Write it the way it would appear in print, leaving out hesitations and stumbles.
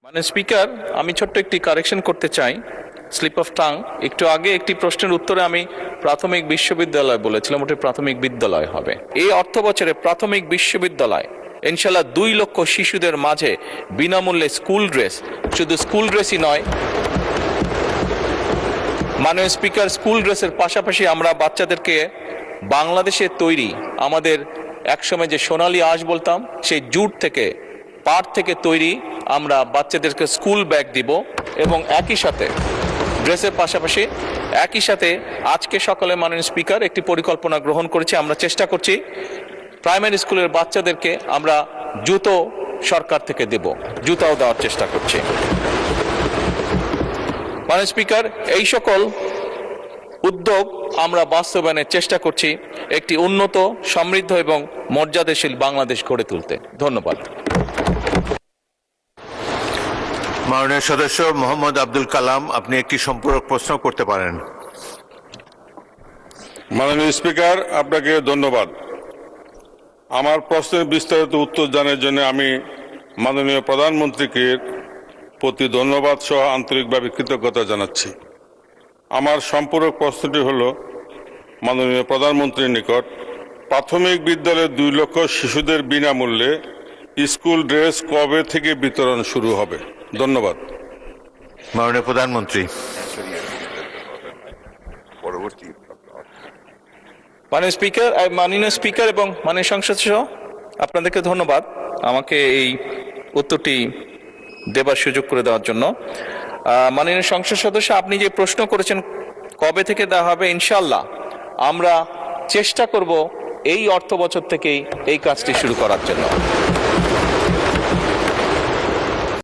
মানে স্পিকার, আমি ছোট্ট একটি কারেকশন করতে চাই, স্লিপ অফ টাং। একটু আগে একটি প্রশ্নের উত্তরে আমি প্রাথমিক বিশ্ববিদ্যালয় বলেছিলাম, ওটা প্রাথমিক বিদ্যালয় হবে। এই অর্থ বছরে প্রাথমিক বিশ্ববিদ্যালয় ইনশাল্লাহ 2 লক্ষ শিশুদের মাঝে বিনামূল্যে স্কুল ড্রেস, শুধু স্কুল ড্রেসই নয় মাননীয় স্পিকার, স্কুল ড্রেসের পাশাপাশি আমরা বাচ্চাদেরকে বাংলাদেশে তৈরি আমাদের একসময় যে সোনালী আঁশ বলতাম, সেই জুট থেকে, পাট থেকে তৈরি আমরা বাচ্চাদেরকে স্কুল ব্যাগ দিব। এবং একই সাথে ড্রেসের পাশাপাশি একই সাথে আজকে সকালে মাননীয় স্পিকার একটি পরিকল্পনা গ্রহণ করেছি। আমরা চেষ্টা করছি প্রাইমারি স্কুলের বাচ্চাদেরকে আমরা জুতো সরকার থেকে দেব, জুতাও দেওয়ার চেষ্টা করছি। মাননীয় স্পিকার, এই সকল উদ্যোগ আমরা বাস্তবায়নের চেষ্টা করছি একটি উন্নত, সমৃদ্ধ এবং মর্যাদাশীল বাংলাদেশ গড়ে তুলতে। ধন্যবাদ। মাননীয় সদস্য মোহাম্মদ আব্দুল কালাম, আপনি একটি সম্পূরক প্রশ্ন করতে পারেন। মাননীয় স্পিকার, আপনাকে ধন্যবাদ। আমার প্রশ্নের বিস্তারিত উত্তর জানার জন্য আমি মাননীয় প্রধানমন্ত্রীকে প্রতি ধন্যবাদ সহ আন্তরিকভাবে কৃতজ্ঞতা জানাচ্ছি। আমার সম্পূরক প্রশ্নটি হল, মাননীয় প্রধানমন্ত্রীর নিকট প্রাথমিক বিদ্যালয়ের 2 লক্ষ শিশুদের বিনামূল্যে স্কুল ড্রেস কবে থেকে বিতরণ শুরু হবে? ধন্যবাদ। মাননীয় প্রধানমন্ত্রী। মাননীয় স্পিকার এবং মাননীয় সংসদ সহ আপনাদেরকে ধন্যবাদ আমাকে এই উত্তরটি দেবার সুযোগ করে দেওয়ার জন্য। মাননীয় সংসদ সদস্য, আপনি যে প্রশ্ন করেছেন কবে থেকে দেওয়া হবে, ইনশাআল্লাহ আমরা চেষ্টা করব এই অর্থ বছর থেকেই এই কাজটি শুরু করার জন্য।